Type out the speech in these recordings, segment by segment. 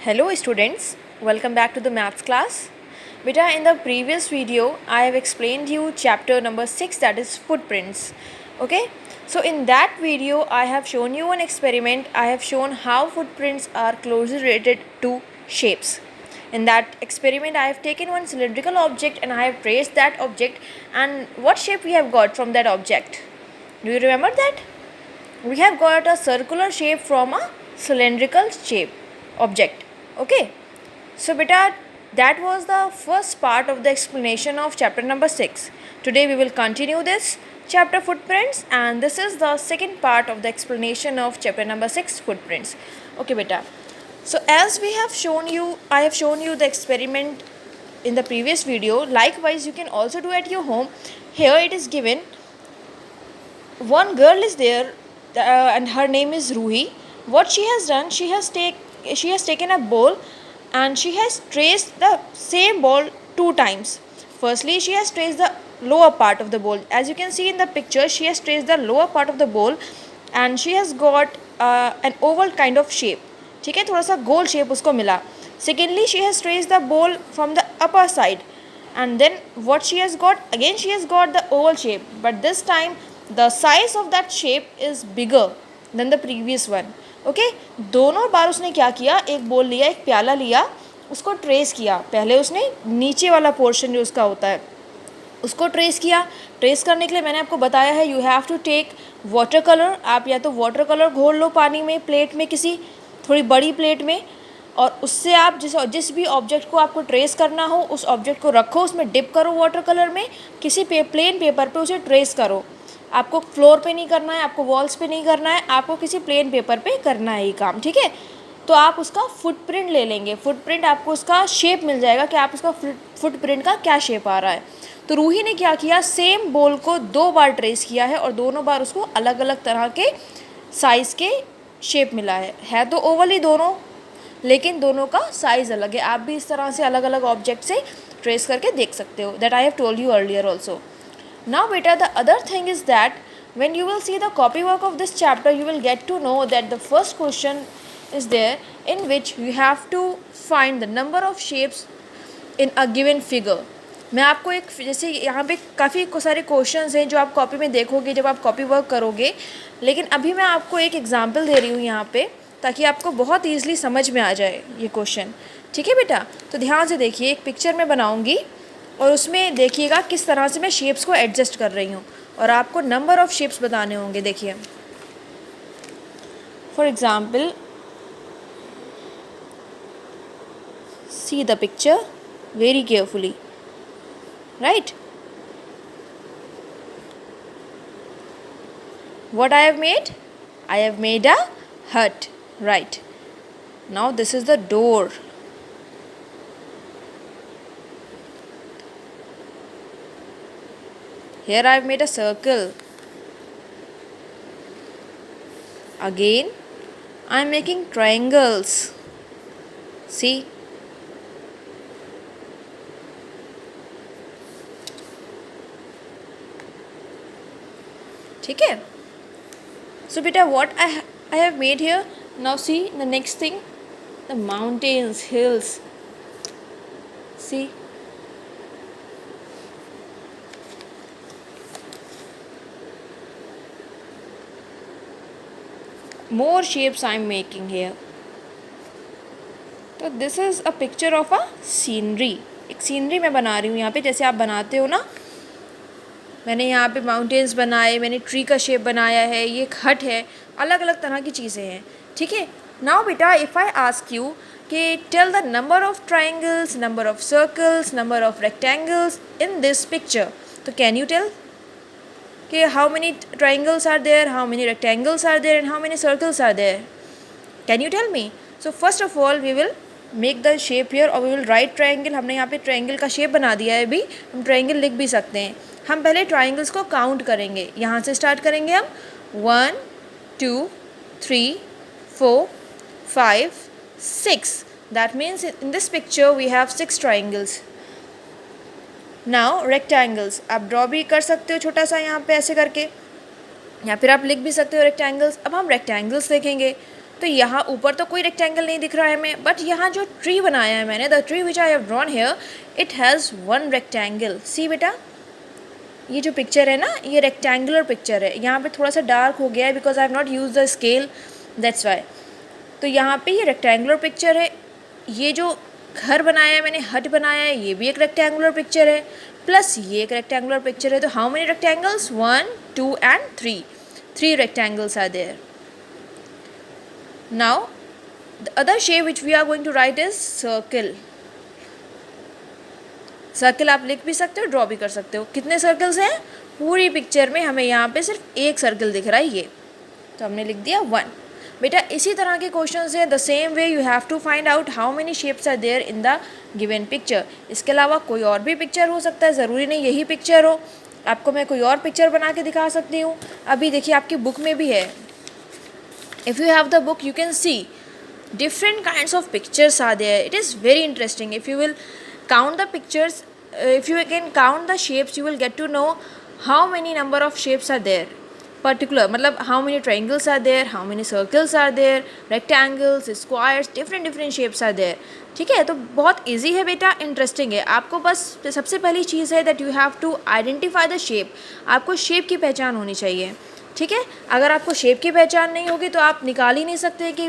Hello students, welcome back to the maths class. Beta, in the previous video I have explained you chapter number 6, that is footprints. Okay, so in that video I have shown you an experiment. I have shown how footprints are closely related to shapes. In that experiment I have taken one cylindrical object and I have traced that object, and what shape we have got from that object? Do you remember that? We have got a circular shape from a cylindrical shape object. Okay, so beta, that was the first part of the explanation of chapter number 6. Today we will continue this chapter footprints, and this is the second part of the explanation of chapter number 6 footprints. Okay beta, so as we have shown you, I have shown you the experiment in the previous video. Likewise you can also do at your home. Here it is given, one girl is there and her name is Ruhi. What she has done, she has taken a ball and she has traced the same ball two times. Firstly, she has traced the lower part of the ball. As you can see in the picture, she has traced the lower part of the ball and she has got an oval kind of shape. ठीक है, थोड़ा सा गोल shape उसको मिला. Secondly, she has traced the ball from the upper side, and then what she has got, again she has got the oval shape, but this time the size of that shape is bigger than the previous one. Okay, दोनों बार उसने क्या किया, एक ball लिया, एक प्याला लिया, उसको ट्रेस किया. पहले उसने नीचे वाला पोर्शन जो उसका होता है उसको ट्रेस किया. ट्रेस करने के लिए मैंने आपको बताया है, you have to take water colour. आप या तो वाटर कलर घोल लो पानी में, प्लेट में, किसी थोड़ी बड़ी प्लेट में, और उससे आप जिस भी ऑब्जेक्ट को आपको ट्रेस करना हो उस ऑब्जेक्ट को रखो, उसमें डिप करो वाटर कलर में, किसी प्लेन पेपर पे उसे ट्रेस करो. आपको फ्लोर पे नहीं करना है, आपको वॉल्स पे नहीं करना है, आपको किसी प्लेन पेपर पे करना है ये काम. ठीक है, तो आप उसका फुटप्रिंट ले लेंगे. फुटप्रिंट आपको उसका शेप मिल जाएगा कि आप उसका फुटप्रिंट का क्या शेप आ रहा है. तो रूही ने क्या किया, सेम बॉल को दो बार ट्रेस किया है और दोनों बार उसको अलग अलग तरह के साइज़ के शेप मिला है तो ओवल ही दोनों, लेकिन दोनों का साइज़ अलग है. आप भी इस तरह से अलग अलग ऑब्जेक्ट से ट्रेस करके देख सकते हो. That I have told you earlier also. Now beta, the other thing is that when you will see the copy work of this chapter, you will get to know that the first question is there in which you have to find the number of shapes in a given figure. मैं आपको एक, जैसे यहाँ पे काफ़ी सारे questions हैं जो आप कॉपी में देखोगे जब आप कॉपी वर्क करोगे, लेकिन अभी मैं आपको एक एग्जांपल दे रही हूँ यहाँ पे ताकि आपको बहुत ईजिली समझ में आ जाए ये क्वेश्चन. ठीक है बेटा, तो ध्यान से देखिए. एक पिक्चर मैं बनाऊँगी और उसमें देखिएगा किस तरह से मैं शेप्स को एडजस्ट कर रही हूँ, और आपको नंबर ऑफ़ शेप्स बताने होंगे. देखिए, for example see the picture very carefully. Right, what I have made? I have made a hut. Right, now this is the door. Here I have made a circle. Again I am making triangles. See, ठीक है. So beta, what I have made here. Now see the next thing, the mountains, hills. See, more shapes I am making here. तो this is a picture of a scenery. एक scenery मैं बना रही हूँ यहाँ पे, जैसे आप बनाते हो ना. मैंने यहाँ पे माउंटेन्स बनाए, मैंने ट्री का शेप बनाया है, ये एक हट है, अलग अलग तरह की चीज़ें हैं. ठीक है. नाउ बेटा, इफ़ आई आस्क यू कि tell the number of triangles, number of circles, number of rectangles in this picture, तो कैन यू टेल कि how many triangles are there, how many rectangles are there, and how many circles are there? Can you tell me? So first of all we will make the shape here, or we will write triangle. हमने यहाँ पे triangle का shape बना दिया है. अभी हम triangle लिख भी सकते हैं. हम पहले triangles को count करेंगे. यहाँ से start करेंगे हम. 1 2 3 4 5 6. That means in this picture we have 6 triangles. Now rectangles आप ड्रॉ भी कर सकते हो छोटा सा यहाँ पे ऐसे करके, या फिर आप लिख भी सकते हो रेक्टेंगल्स. अब हम रेक्टेंगल्स देखेंगे. तो यहाँ ऊपर तो कोई रेक्टेंगल नहीं दिख रहा है हमें, बट यहाँ जो ट्री बनाया है मैंने, the tree which I have drawn here, it has one rectangle. See बेटा, ये जो पिक्चर है ना, ये रेक्टेंगुलर पिक्चर है। यहाँ पे थोड़ा सा डार्क हो गया है because I have not use the scale, that's why. तो यहाँ पे ये रेक्टेंगुलर पिक्चर है। ये जो घर बनाया है मैंने, हट बनाया है, ये भी एक रेक्टेंगुलर पिक्चर है, प्लस ये एक रेक्टेंगुलर पिक्चर है। तो how many rectangles? 1, 2 and 3। 3 rectangles are there. Now the other shape which we are going to write is circle. Circle आप लिख भी सकते हो, ड्रॉ भी कर सकते हो। कितने सर्कल्स हैं पूरी पिक्चर में? हमें यहाँ पे सिर्फ एक सर्कल दिख रहा है, ये, तो हमने लिख दिया 1। बेटा इसी तरह के क्वेश्चंस हैं। The same way you have to find out how many shapes are there in the given picture. इसके अलावा कोई और भी पिक्चर हो सकता है, ज़रूरी नहीं यही पिक्चर हो। आपको मैं कोई और पिक्चर बना के दिखा सकती हूँ। अभी देखिए आपकी बुक में भी है, if you have the book you can see different kinds of pictures are there. It is very interesting. If you will count the pictures, if you can count the shapes, you will get to know how many number of shapes are there. Particular मतलब how many triangles are there, how many circles are there, rectangles, squares, different shapes are there. ठीक है, तो बहुत easy है बेटा, interesting है। आपको बस सबसे पहली चीज़ है that you have to identify the shape. आपको शेप की पहचान होनी चाहिए। ठीक है, अगर आपको शेप की पहचान नहीं होगी तो आप निकाल ही नहीं सकते कि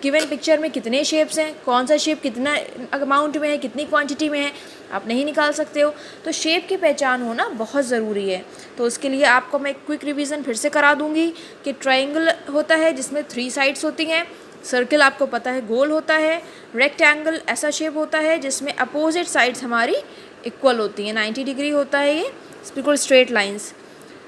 गिवन पिक्चर में कितने शेप्स हैं, कौन सा शेप कितना अमाउंट में है, कितनी क्वांटिटी में है, आप नहीं निकाल सकते हो। तो शेप की पहचान होना बहुत ज़रूरी है। तो उसके लिए आपको मैं क्विक रिवीजन फिर से करा दूंगी कि ट्रायंगल होता है जिसमें 3 साइड्स होती हैं, सर्कल आपको पता है गोल होता है, रेक्टेंगल ऐसा शेप होता है जिसमें अपोजिट साइड्स हमारी इक्वल होती हैं, 90 डिग्री होता है ये, बिल्कुल स्ट्रेट लाइन्स।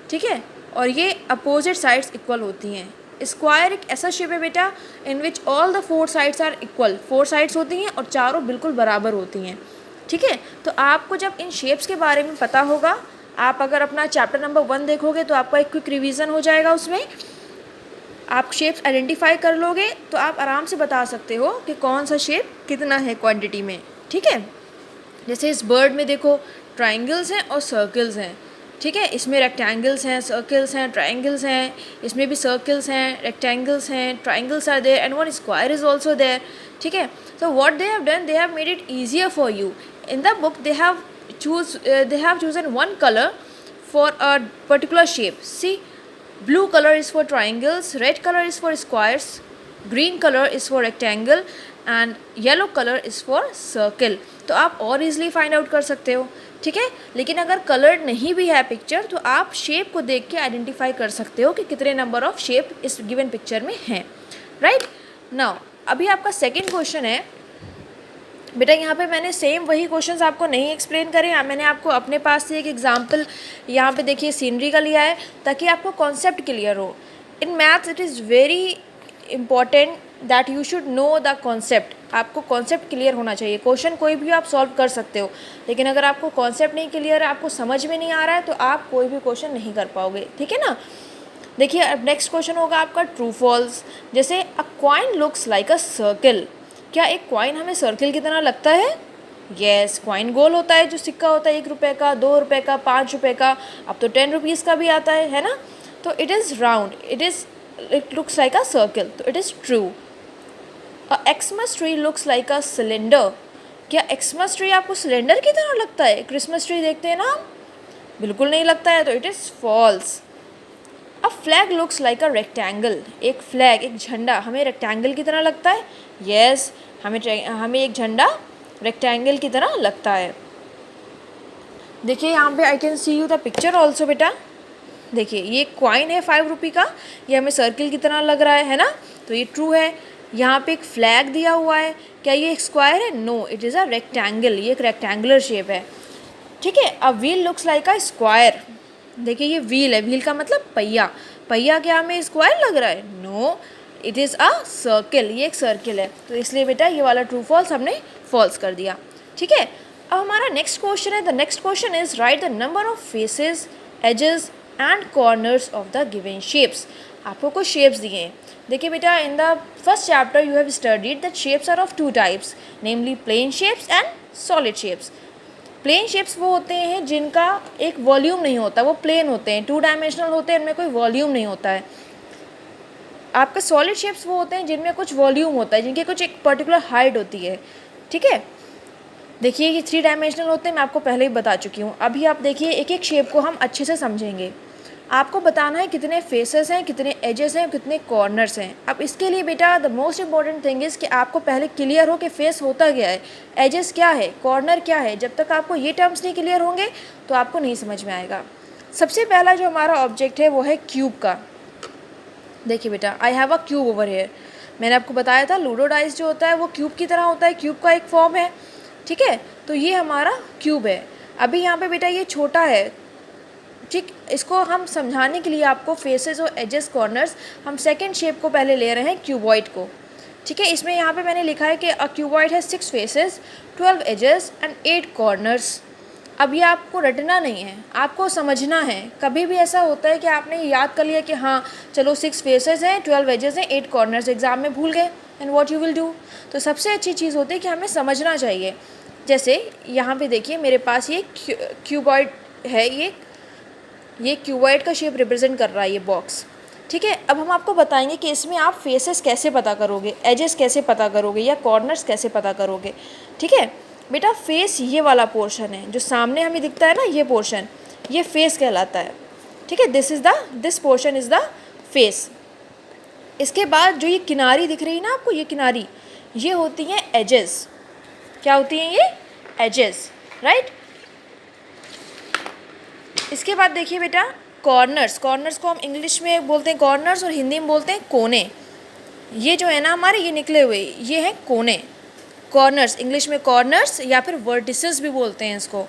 ठीक है, और ये अपोजिट साइड्स इक्वल होती हैं। स्क्वायर एक ऐसा शेप है बेटा in which all the 4 sides are equal. 4 sides होती हैं और चारों बिल्कुल बराबर होती हैं। ठीक है, तो आपको जब इन शेप्स के बारे में पता होगा, आप अगर अपना चैप्टर नंबर 1 देखोगे तो आपका एक क्विक रिवीजन हो जाएगा, उसमें आप शेप्स आइडेंटिफाई कर लोगे तो आप आराम से बता सकते हो कि कौन सा शेप कितना है क्वांटिटी में। ठीक है, जैसे इस बर्ड में देखो ट्राइंगल्स हैं और सर्कल्स हैं। ठीक है, इसमें रेक्टेंगल्स हैं, सर्कल्स हैं, ट्राइंगल्स हैं, इसमें भी सर्कल्स हैं, रेक्टेंगल्स हैं, triangles are there and one square is also there. ठीक है, so what they have done, they have made it easier for you. In the book they have chosen one color for a particular shape. See, blue color is for triangles, red color is for squares, green color is for rectangle and yellow color is for circle. तो आप और easily find out कर सकते हो। ठीक है, लेकिन अगर कलर नहीं भी है पिक्चर तो आप शेप को देख के आइडेंटिफाई कर सकते हो कि कितने नंबर ऑफ शेप इस गिवन पिक्चर में हैं। राइट, नाउ अभी आपका सेकंड क्वेश्चन है बेटा। यहाँ पे मैंने सेम वही क्वेश्चंस आपको नहीं एक्सप्लेन करे, मैंने आपको अपने पास से एक एग्जांपल यहाँ पे देखिए सीनरी का लिया है ताकि आपको कॉन्सेप्ट क्लियर हो। In maths it is very important that you should know the concept. आपको कॉन्सेप्ट क्लियर होना चाहिए। क्वेश्चन कोई भी आप सॉल्व कर सकते हो, लेकिन अगर आपको कॉन्सेप्ट नहीं क्लियर है, आपको समझ में नहीं आ रहा है, तो आप कोई भी क्वेश्चन नहीं कर पाओगे। ठीक है ना। देखिए अब नेक्स्ट क्वेश्चन होगा आपका ट्रू फॉल्स। जैसे अ coin looks like a circle. क्या एक कॉइन हमें सर्कल की तरह लगता है? यस, कॉइन गोल होता है। जो सिक्का होता है 1 रुपये का, 2 रुपये का, 5 रुपये का, अब तो 10 रुपीज़ का भी आता है ना। तो it is round, it looks like a circle, तो it is true. A Xmas tree looks like a cylinder. क्या एक्समस ट्री आपको सिलेंडर की तरह लगता है? क्रिसमस ट्री देखते हैं ना हम, बिल्कुल नहीं लगता है, तो it is false. A flag looks like a rectangle. एक फ्लैग, एक झंडा हमें रेक्टेंगल की तरह लगता है? यस, हमें एक झंडा रेक्टेंगल की तरह लगता है। देखिए यहाँ पे I can see you the picture also बेटा। देखिए ये कॉइन है 5 रुपये का, ये हमें सर्किल की तरह लग रहा है ना, तो ये ट्रू है। यहाँ पे एक फ्लैग दिया हुआ है, क्या ये एक स्क्वायर है? No, it is a rectangle, ये एक रेक्टेंगुलर शेप है। ठीक है। A wheel looks like a square. देखिए ये व्हील है, व्हील का मतलब पहिया। पहिया क्या हमें स्क्वायर लग रहा है? No, it is a circle, ये एक सर्किल है। तो इसलिए बेटा ये वाला ट्रू फॉल्स हमने फॉल्स कर दिया। ठीक है। अब हमारा नेक्स्ट क्वेश्चन है, the next question is write the number of faces, edges and corners of the given shapes. आपको कुछ शेप्स दिए हैं। देखिए बेटा, in the first chapter you have studied that shapes are of 2 types, namely plane shapes and solid shapes. Plane shapes वो होते हैं जिनका एक वॉल्यूम नहीं होता, वो प्लेन होते हैं, 2 डायमेंशनल होते हैं, इनमें कोई वॉल्यूम नहीं होता है। आपका सॉलिड शेप्स वो होते हैं जिनमें कुछ वॉल्यूम होता है, जिनके कुछ एक पर्टिकुलर हाइट होती है, ठीक है। देखिए ये 3 डायमेंशनल होते हैं, मैं आपको पहले ही बता चुकी हूँ। अभी आप देखिए एक एक शेप को हम अच्छे से समझेंगे। आपको बताना है कितने फेसेस हैं, कितने एजेस हैं, कितने कॉर्नर्स हैं। अब इसके लिए बेटा the most important thing is कि आपको पहले क्लियर हो कि फेस होता क्या है, एजेस क्या है, कॉर्नर क्या है। जब तक आपको ये टर्म्स नहीं क्लियर होंगे तो आपको नहीं समझ में आएगा। सबसे पहला जो हमारा ऑब्जेक्ट है वो है क्यूब का। देखिए बेटा, I have a cube over here. मैंने आपको बताया था लूडो डाइस जो होता है वो क्यूब की तरह होता है, क्यूब का एक फॉर्म है, ठीक है। तो ये हमारा क्यूब है। अभी यहाँ पे बेटा ये छोटा है, ठीक। इसको हम समझाने के लिए आपको फेसेस और एजेस, कॉर्नर्स, हम सेकंड शेप को पहले ले रहे हैं, क्यूबॉइड को, ठीक है। इसमें यहाँ पे मैंने लिखा है कि अ क्यूबॉइड है 6 फेसेस, 12 एजेस एंड 8 कॉर्नर्स। अब ये आपको रटना नहीं है, आपको समझना है। कभी भी ऐसा होता है कि आपने याद कर लिया कि हाँ चलो 6 फेसेस हैं, 12 एजेस हैं, 8 कॉर्नर्स, एग्जाम में भूल गए, and what you will do. तो सबसे अच्छी चीज़ होती है कि हमें समझना चाहिए। जैसे यहाँ पे देखिए मेरे पास ये क्यूबॉइड है, ये क्यूबॉइड का शेप रिप्रेजेंट कर रहा है ये बॉक्स, ठीक है। अब हम आपको बताएंगे कि इसमें आप फेसेस कैसे पता करोगे, एजेस कैसे पता करोगे, या कॉर्नर्स कैसे पता करोगे, ठीक है। बेटा फेस ये वाला पोर्शन है जो सामने हमें दिखता है ना, ये पोर्शन, ये फेस कहलाता है, ठीक है। This portion is the face. इसके बाद जो ये किनारी दिख रही है ना आपको, ये किनारी, ये होती हैं एजेस। क्या होती हैं ये? Edges, right. इसके बाद देखिए बेटा कॉर्नर्स को हम इंग्लिश में बोलते हैं कॉर्नर्स और हिंदी में बोलते हैं कोने। ये जो है ना हमारे, ये निकले हुए, ये हैं कोने, कॉर्नर्स। इंग्लिश में कॉर्नर्स या फिर वर्टिसेस भी बोलते हैं इसको।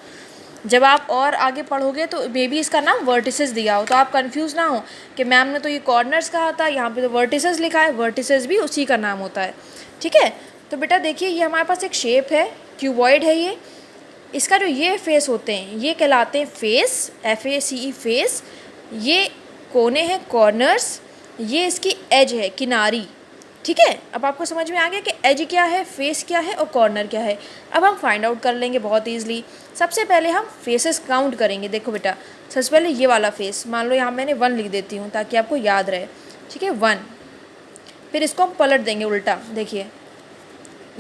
जब आप और आगे पढ़ोगे तो मे बी इसका नाम वर्टिसेस दिया हो, तो आप कंफ्यूज ना हो कि मैम ने तो ये कॉर्नर्स कहा था, यहाँ पे तो वर्टिसेस लिखा है। वर्टिसेस भी उसी का नाम होता है, ठीक है। तो बेटा देखिए ये हमारे पास एक शेप है, क्यूबॉइड है ये। इसका जो ये फेस होते हैं ये कहलाते हैं फेस, FACE फेस। ये कोने हैं कॉर्नर्स, ये इसकी एज है, किनारी, ठीक है। अब आपको समझ में आ गया कि एज क्या है, फेस क्या है और कॉर्नर क्या है। अब हम फाइंड आउट कर लेंगे बहुत ईजिली। सबसे पहले हम फेसेस काउंट करेंगे। देखो बेटा सबसे पहले ये वाला फेस, मान लो यहाँ मैंने 1 लिख देती हूँ ताकि आपको याद रहे, ठीक है, 1। फिर इसको हम पलट देंगे उल्टा। देखिए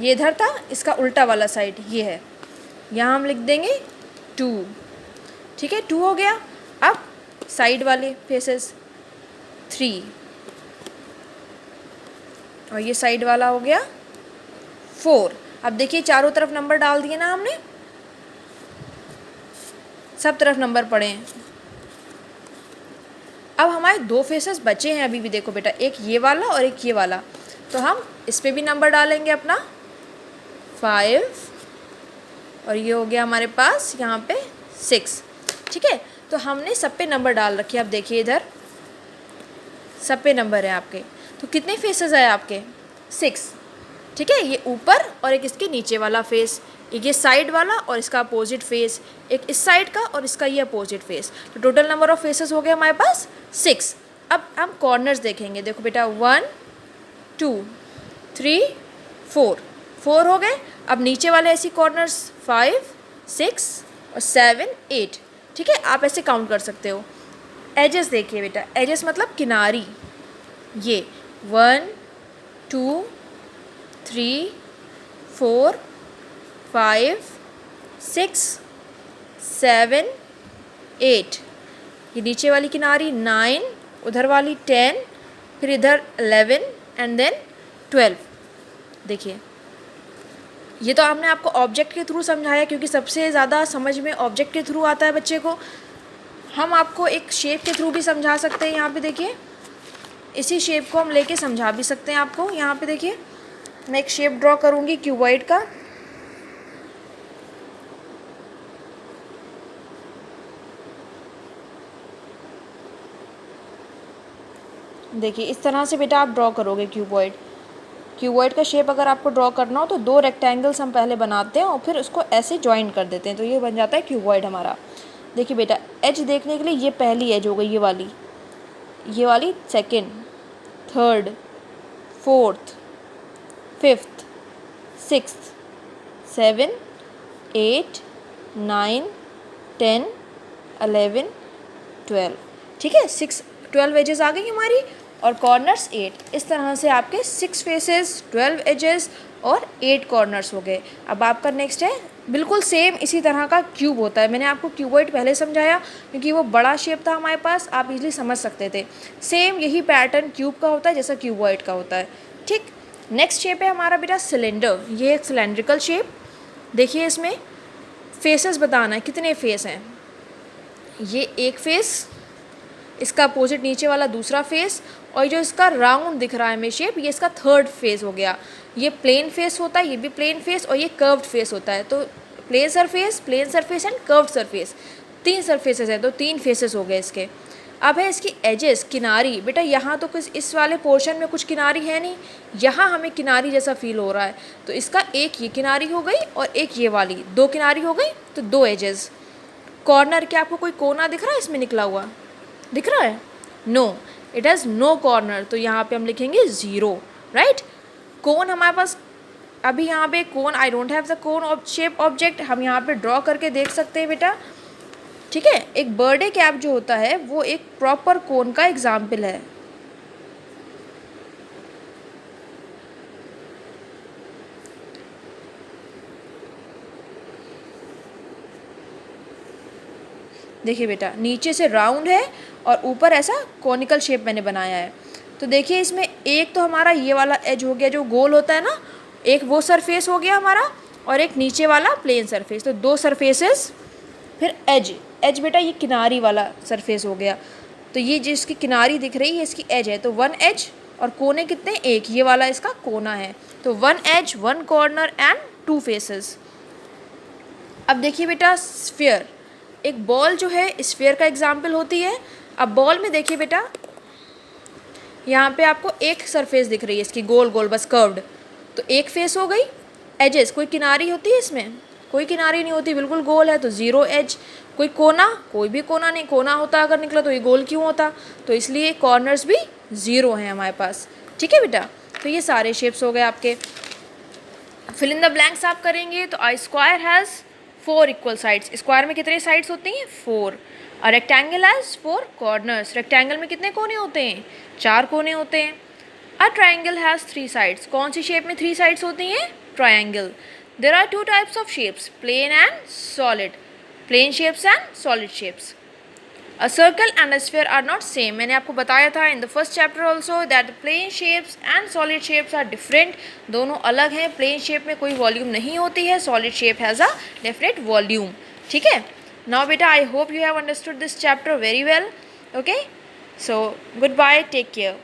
ये इधर था, इसका उल्टा वाला साइड ये है, यहाँ हम लिख देंगे 2, ठीक है, 2 हो गया। अब साइड वाले फेसेस 3 और ये साइड वाला हो गया 4। अब देखिए चारों तरफ नंबर डाल दिए ना हमने, सब तरफ नंबर पड़े हैं। अब हमारे 2 फेसेस बचे हैं अभी भी। देखो बेटा एक ये वाला और एक ये वाला, तो हम इस पे भी नंबर डालेंगे अपना 5 और ये हो गया हमारे पास यहाँ पे 6, ठीक है। तो हमने सब पे नंबर डाल रखे। अब देखिए इधर सब पे नंबर है आपके। तो कितने फेसेस है आपके? 6, ठीक है। ये ऊपर और एक इसके नीचे वाला फेस, एक ये साइड वाला और इसका अपोजिट फेस, एक इस साइड का और इसका ये अपोजिट फेस। तो टोटल नंबर ऑफ फेसेस हो गए हमारे पास 6। अब हम कॉर्नर्स देखेंगे। देखो बेटा 1 2 3 4, 4 हो गए। अब नीचे वाले ऐसी कॉर्नर्स 5 6 और 7 8, ठीक है। आप ऐसे काउंट कर सकते हो। एजेस देखिए बेटा, एजेस मतलब किनारी, ये 1 2 3 4 5 6 7 8, ये नीचे वाली किनारी 9, उधर वाली 10, फिर इधर 11 एंड देन 12। देखिए ये तो हमने आपको ऑब्जेक्ट के थ्रू समझाया, क्योंकि सबसे ज़्यादा समझ में ऑब्जेक्ट के थ्रू आता है बच्चे को। हम आपको एक शेप के थ्रू भी समझा सकते हैं। यहाँ पे देखिए इसी शेप को हम लेके समझा भी सकते हैं आपको। यहाँ पे देखिए मैं एक शेप ड्रॉ करूँगी क्यूबॉइड का। देखिए इस तरह से बेटा आप ड्रॉ करोगे क्यूबॉइड का शेप। अगर आपको ड्रॉ करना हो तो 2 रेक्टेंगल्स हम पहले बनाते हैं और फिर उसको ऐसे ज्वाइन कर देते हैं, तो ये बन जाता है क्यूबॉइड हमारा। देखिए बेटा एज देखने के लिए ये पहली एज हो गई, ये वाली second, third, fourth, fifth, sixth, 7 8 9 10 11 12, ठीक है। 12 एजेस आ गई हमारी। और कॉर्नर्स 8। इस तरह से आपके 6 फेसेस, 12 एजेस और 8 कॉर्नर्स हो गए। अब आपका नेक्स्ट है बिल्कुल सेम इसी तरह का क्यूब होता है। मैंने आपको क्यूबॉइड पहले समझाया क्योंकि वो बड़ा शेप था हमारे पास, आप इजीली समझ सकते थे। सेम यही पैटर्न क्यूब का होता है जैसा क्यूबॉइड का होता है। ठीक, नेक्स्ट शेप है हमारा बेटा सिलेंडर। ये एक सिलेंड्रिकल शेप। देखिए इसमें फेसेस बताना है, कितने फेस हैं। ये एक फेस, इसका अपोजिट नीचे वाला दूसरा फेस, और जो इसका राउंड दिख रहा है हमें शेप, ये इसका थर्ड फेस हो गया। ये प्लेन फेस होता है, ये भी प्लेन फेस, और ये कर्व्ड फेस होता है। तो plane surface and curved surface, 3 surfaces हैं, तो 3 फेसेस हो गए इसके। अब है इसकी एजेस, किनारी। बेटा यहाँ तो कुछ इस वाले पोर्शन में कुछ किनारी है नहीं, यहाँ हमें किनारी जैसा फील हो रहा है। तो इसका एक ये किनारी हो गई और एक ये वाली, 2 किनारी हो गई, तो 2 एजेस। कॉर्नर, क्या आपको कोई कोना दिख रहा है इसमें निकला हुआ, दिख रहा है? No, it has no corner, तो यहाँ पे हम लिखेंगे 0, राइट। कोन हमारे पास, अभी यहाँ पे cone, I don't have the cone shape object, हम यहाँ पे ड्रॉ करके देख सकते हैं बेटा। ठीक है, एक बर्थडे कैप जो होता है वो एक प्रॉपर कोन का एग्जाम्पल है। देखिए बेटा, नीचे से राउंड है और ऊपर ऐसा कॉनिकल शेप मैंने बनाया है। तो देखिए इसमें एक तो हमारा ये वाला एज हो गया जो गोल होता है ना, एक वो सरफेस हो गया हमारा, और एक नीचे वाला प्लेन सरफेस, तो 2 सरफेसेस। फिर एज बेटा ये किनारी वाला सरफेस हो गया, तो ये जिसकी किनारी दिख रही है इसकी एज है, तो 1 एज, और कोने कितने, एक, ये वाला इसका कोना है। तो 1 एज, 1 कॉर्नर एंड 2 फेसेस। अब देखिए बेटा स्फीयर, एक बॉल जो है स्फीयर का एग्जाम्पल होती है। अब बॉल में देखिए बेटा, यहाँ पे आपको एक सरफेस दिख रही है इसकी गोल गोल, बस कर्व्ड, तो एक फेस हो गई। एजेस, कोई किनारी होती है इसमें, कोई किनारी नहीं होती, बिल्कुल गोल है, तो 0 एज। कोई कोना, कोई भी कोना नहीं, कोना होता अगर निकला तो ये गोल क्यों होता, तो इसलिए कॉर्नर्स भी 0 हैं हमारे पास। ठीक है बेटा, तो ये सारे शेप्स हो गए आपके। फिल इन द ब्लैंक्स आप करेंगे तो a square has 4 equal sides. Square में कितने साइड्स होती हैं, 4। और रेक्टेंगल हैज़ 4 कॉर्नर्स। रेक्टेंगल में कितने कोने होते हैं, 4 कोने होते हैं। A triangle has 3 sides. कौन सी शेप में 3 साइड्स होती हैं, triangle. There are 2 types of shapes, plane and solid, plane shapes and solid shapes. A circle and a sphere are not same. मैंने आपको बताया था in the first chapter also that plane shapes and solid shapes are different. दोनों अलग हैं। Plane shape में कोई volume नहीं होती है, solid shape has a definite volume. ठीक है, नाउ बेटा I hope you have understood this chapter very well. Okay, so goodbye, take care.